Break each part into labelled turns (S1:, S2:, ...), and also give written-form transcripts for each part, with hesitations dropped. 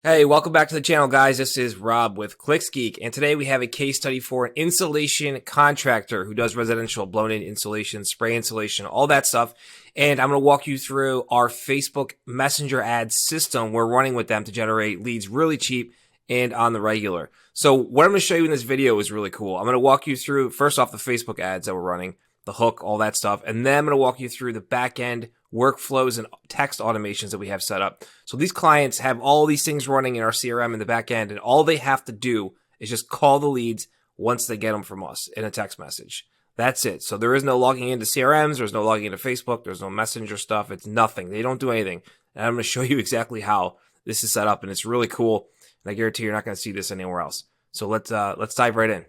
S1: Hey, welcome back to the channel, guys. This is Rob with ClicksGeek, and today we have a case study for an insulation contractor who does residential blown-in insulation, spray insulation, all that stuff. And I'm going to walk you through our Facebook Messenger ad system we're running with them to generate leads really cheap and on the regular. So what I'm going to show you in this video is really cool. I'm going to walk you through, first off, the Facebook ads that we're running, the hook, all that stuff, and then I'm going to walk you through the back-end workflows and text automations that we have set up. So these clients have all these things running in our CRM in the back end, and all they have to do is just call the leads once they get them from us in a text message. That's it. So there is no logging into CRMs. There's no logging into Facebook. There's no Messenger stuff. It's nothing. They don't do anything. And I'm going to show you exactly how this is set up, and it's really cool. And I guarantee you're not going to see this anywhere else. So let's dive right in.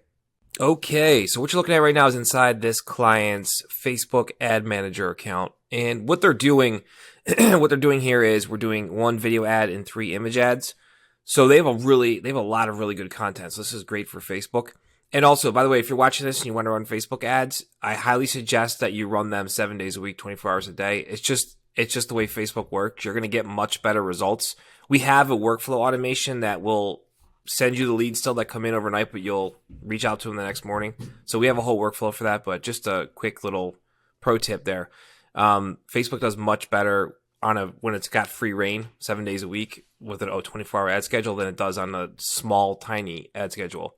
S1: Okay, so what you're looking at right now is inside this client's Facebook ad manager account. And what they're doing, here is we're doing one video ad and 3 image ads. So they have a lot of really good content. So this is great for Facebook. And also, by the way, if you're watching this and you want to run Facebook ads, I highly suggest that you run them 7 days a week, 24 hours a day. It's just the way Facebook works. You're going to get much better results. We have a workflow automation that will send you the leads still that come in overnight, but you'll reach out to them the next morning. So we have a whole workflow for that, but just a quick little pro tip there. Facebook does much better when it's got free reign 7 days a week with an 24-hour ad schedule than it does on a small, tiny ad schedule.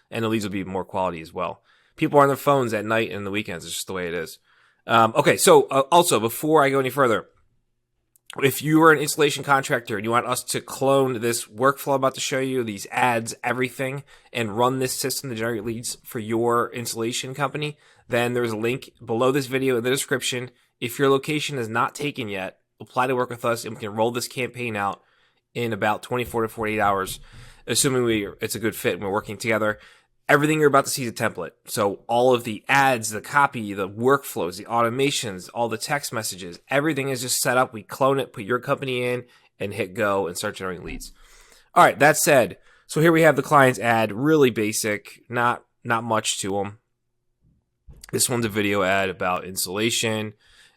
S1: And the leads will be more quality as well. People are on their phones at night and the weekends. It's just the way it is. Okay, so also, before I go any further, if you are an installation contractor and you want us to clone this workflow I'm about to show you, these ads, everything, and run this system to generate leads for your installation company, then there's a link below this video in the description. If your location is not taken yet, apply to work with us and we can roll this campaign out in about 24 to 48 hours, assuming it's a good fit and we're working together. Everything you're about to see is a template. So all of the ads, the copy, the workflows, the automations, all the text messages, everything is just set up. We clone it, put your company in, and hit go and start generating leads. All right, that said, so here we have the client's ad, really basic, not much to them. This one's a video ad about insulation,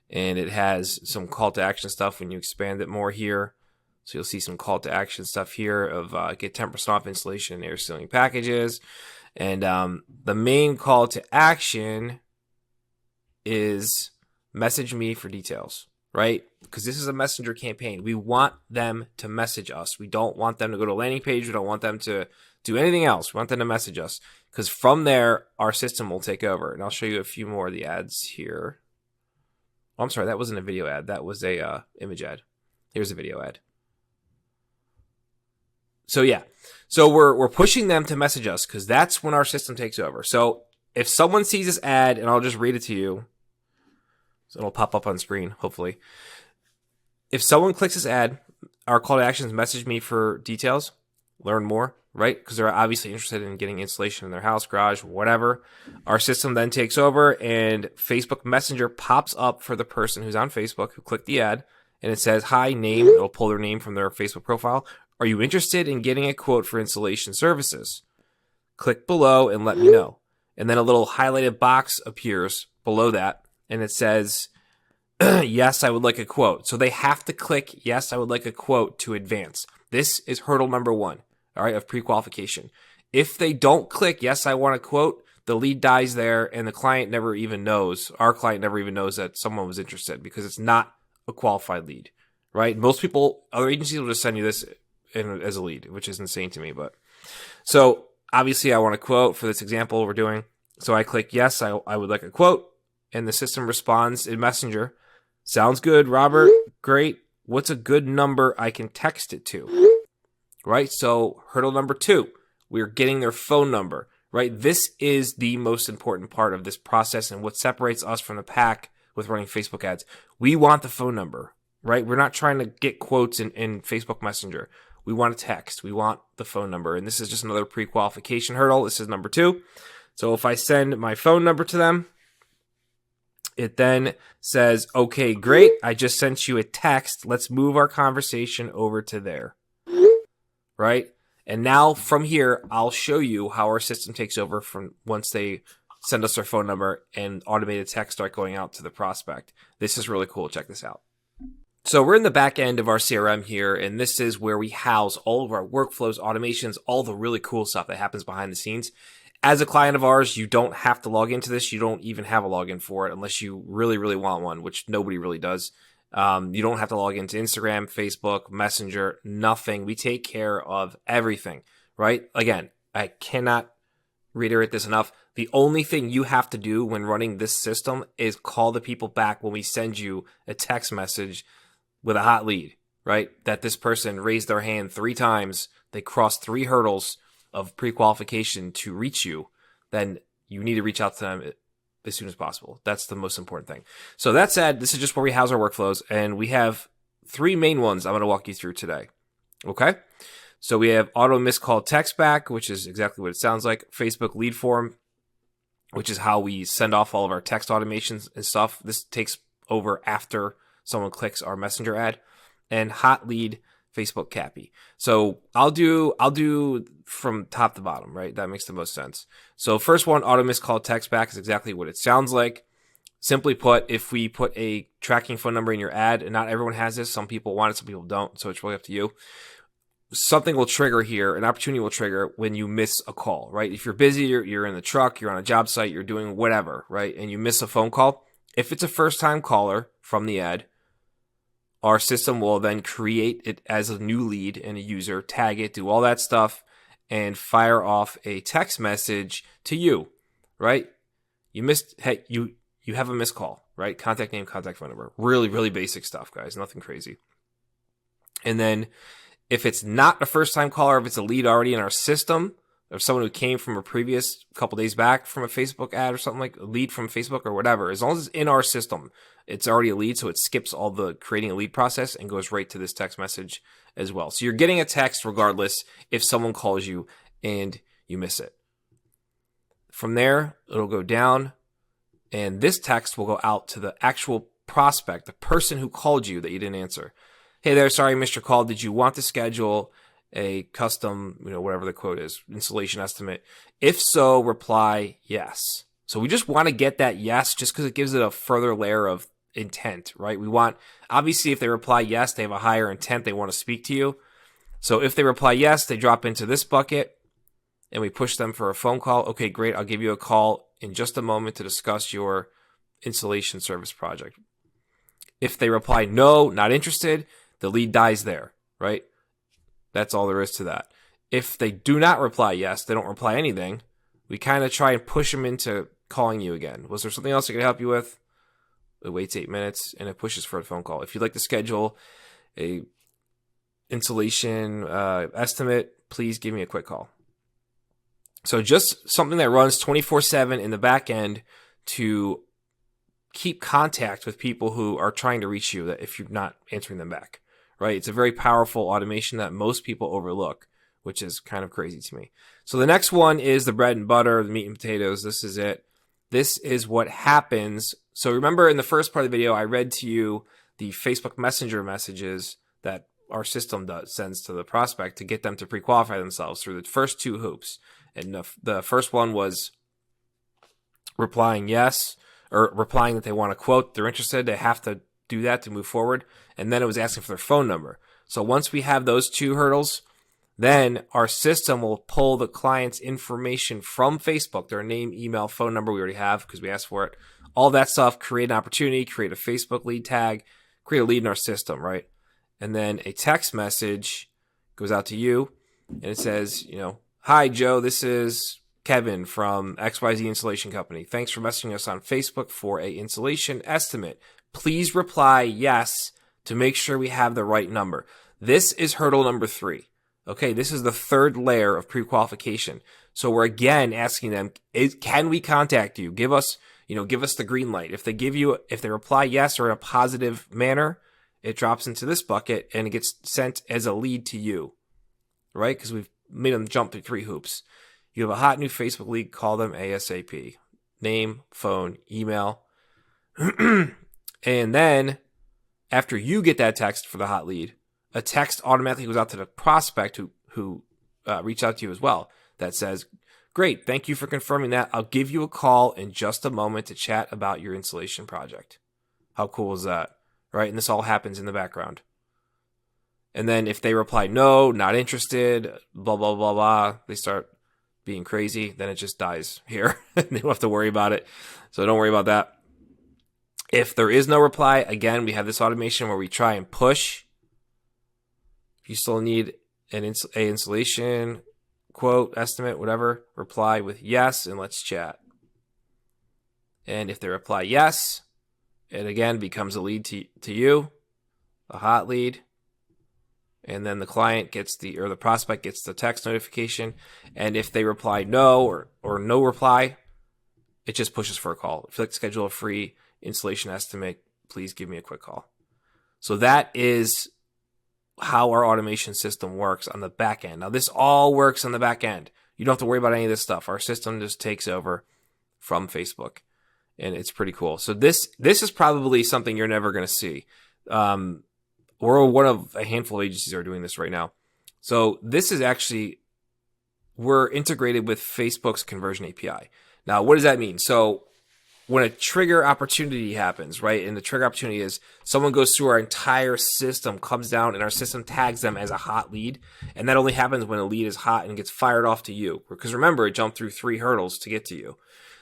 S1: and it has some call to action stuff when you expand it more here. So you'll see some call to action stuff here of get 10% off installation and air sealing packages. And the main call to action is message me for details, right? Because this is a messenger campaign. We want them to message us. We don't want them to go to a landing page. We don't want them to do anything else. We want them to message us because from there, our system will take over. And I'll show you a few more of the ads here. Oh, I'm sorry, that wasn't a video ad. That was a image ad. Here's a video ad. So yeah, so we're pushing them to message us because that's when our system takes over. So if someone sees this ad, and I'll just read it to you, so it'll pop up on screen, hopefully. If someone clicks this ad, our call to action is message me for details, learn more, right? Because they're obviously interested in getting insulation in their house, garage, whatever. Our system then takes over and Facebook Messenger pops up for the person who's on Facebook who clicked the ad, and it says, hi, name. It'll pull their name from their Facebook profile. Are you interested in getting a quote for installation services? Click below and let me know. And then a little highlighted box appears below that, and it says, yes, I would like a quote. So they have to click, yes, I would like a quote to advance. This is hurdle number 1, all right, of pre-qualification. If they don't click, yes, I want a quote, the lead dies there, and the client never even knows, our client never even knows that someone was interested because it's not a qualified lead, right? Most people, other agencies will just send you this as a lead, which is insane to me. But so obviously I want a quote for this example we're doing. So I click yes, I would like a quote, and the system responds in Messenger. Sounds good, Robert. Great. What's a good number I can text it to? Right? So hurdle number 2, we're getting their phone number, right? This is the most important part of this process and what separates us from the pack with running Facebook ads. We want the phone number, right? We're not trying to get quotes in Facebook Messenger. We want a text. We want the phone number. And this is just another pre-qualification hurdle. This is number 2. So if I send my phone number to them, it then says, okay, great. I just sent you a text. Let's move our conversation over to there. Right? And now from here, I'll show you how our system takes over from once they send us their phone number and automated text start going out to the prospect. This is really cool. Check this out. So we're in the back end of our CRM here, and this is where we house all of our workflows, automations, all the really cool stuff that happens behind the scenes. As a client of ours, you don't have to log into this. You don't even have a login for it unless you really, really want one, which nobody really does. You don't have to log into Instagram, Facebook, Messenger, nothing. We take care of everything, right? Again, I cannot reiterate this enough. The only thing you have to do when running this system is call the people back when we send you a text message with a hot lead, right? That this person raised their hand 3 times, they crossed 3 hurdles of pre-qualification to reach you, then you need to reach out to them as soon as possible. That's the most important thing. So that said, this is just where we house our workflows, and we have 3 main ones I'm going to walk you through today. Okay? So we have auto missed call text back, which is exactly what it sounds like. Facebook lead form, which is how we send off all of our text automations and stuff. This takes over after someone clicks our messenger ad. And hot lead Facebook Cappy. So I'll do from top to bottom, right? That makes the most sense. So first one, auto missed call text back, is exactly what it sounds like. Simply put, if we put a tracking phone number in your ad, and not everyone has this, some people want it, some people don't, so it's really up to you. Something will trigger here, an opportunity will trigger when you miss a call, right? If you're busy, you're in the truck, you're on a job site, you're doing whatever, right? And you miss a phone call. If it's a first-time caller from the ad, our system will then create it as a new lead and a user, tag it, do all that stuff, and fire off a text message to you, right? You have a missed call, right? Contact name, contact phone number. Really, really basic stuff, guys. Nothing crazy. And then if it's not a first-time caller, if it's a lead already in our system, or someone who came from a previous couple days back from a Facebook ad or something, like a lead from Facebook or whatever, as long as it's in our system, it's already a lead, so it skips all the creating a lead process and goes right to this text message as well. So you're getting a text regardless if someone calls you and you miss it. From there, it'll go down, and this text will go out to the actual prospect, the person who called you that you didn't answer. Hey there, sorry I missed your call. Did you want to schedule a custom, whatever the quote is, installation estimate? If so, reply yes. So we just want to get that yes just because it gives it a further layer of intent, right? We want, obviously, if they reply yes, they have a higher intent. They want to speak to you. So if they reply yes, they drop into this bucket and we push them for a phone call. Okay, great. I'll give you a call in just a moment to discuss your installation service project. If they reply no, not interested, the lead dies there, right? That's all there is to that. If they do not reply yes, they don't reply anything, we kind of try and push them into calling you again. Was there something else I could help you with? It waits 8 minutes and it pushes for a phone call. If you'd like to schedule a installation estimate, please give me a quick call. So just something that runs 24/7 in the back end to keep contact with people who are trying to reach you, that if you're not answering them back, right? It's a very powerful automation that most people overlook, which is kind of crazy to me. So the next one is the bread and butter, the meat and potatoes. This is it. This is what happens. So remember in the first part of the video, I read to you the Facebook Messenger messages that our system sends to the prospect to get them to pre-qualify themselves through the first 2 hoops. And the first one was replying yes, or replying that they want a quote, they're interested, they have to do that to move forward. And then it was asking for their phone number. So once we have those 2 hurdles, then our system will pull the client's information from Facebook, their name, email, phone number we already have because we asked for it. All that stuff, create an opportunity, create a Facebook lead tag, create a lead in our system, right? And then a text message goes out to you and it says, hi, Joe, this is Kevin from XYZ Installation Company. Thanks for messaging us on Facebook for a installation estimate. Please reply yes to make sure we have the right number. This is hurdle number 3. Okay, this is the 3rd layer of pre-qualification. So we're again asking them, can we contact you? Give us the green light. If they reply yes or in a positive manner, it drops into this bucket and it gets sent as a lead to you, right? Because we've made them jump through 3 hoops. You have a hot new Facebook lead, call them ASAP. Name, phone, email. And then after you get that text for the hot lead, a text automatically goes out to the prospect who reached out to you as well that says, great, thank you for confirming that. I'll give you a call in just a moment to chat about your installation project. How cool is that? right? And this all happens in the background. And then if they reply, no, not interested, blah, blah, blah, blah, they start being crazy, then it just dies here. They don't have to worry about it. So don't worry about that. If there is no reply, again, we have this automation where we try and push. If you still need an installation quote, estimate, whatever, reply with yes, and let's chat. And if they reply yes, it again becomes a lead to you, a hot lead. And then the client gets the prospect gets the text notification. And if they reply no or no reply, it just pushes for a call. If you'd like to schedule a free installation estimate, please give me a quick call. So that is how our automation system works on the back end. Now, this all works on the back end. You don't have to worry about any of this stuff. Our system just takes over from Facebook, and it's pretty cool. So this is probably something you're never going to see. We're one of a handful of agencies that are doing this right now. So this is actually, we're integrated with Facebook's conversion API. Now, what does that mean? So when a trigger opportunity happens, right? And the trigger opportunity is someone goes through our entire system, comes down, and our system tags them as a hot lead. And that only happens when a lead is hot and gets fired off to you. Because remember, it jumped through 3 hurdles to get to you.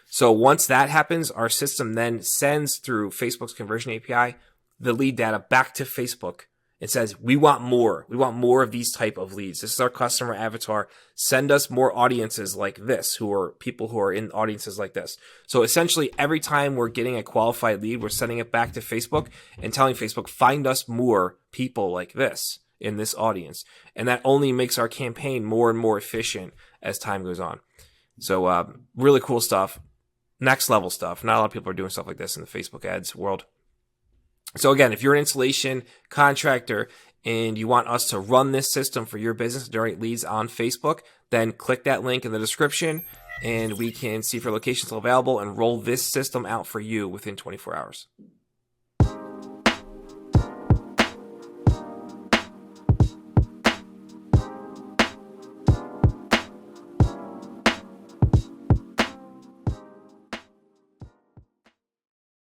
S1: So once that happens, our system then sends through Facebook's conversion API the lead data back to Facebook. It says, we want more. We want more of these type of leads. This is our customer avatar. Send us more audiences like this, who are people who are in audiences like this. So essentially, every time we're getting a qualified lead, we're sending it back to Facebook and telling Facebook, find us more people like this in this audience. And that only makes our campaign more and more efficient as time goes on. So really cool stuff. Next level stuff. Not a lot of people are doing stuff like this in the Facebook ads world. So again, if you're an installation contractor and you want us to run this system for your business to generate leads on Facebook, then click that link in the description and we can see if your location is still available and roll this system out for you within 24 hours.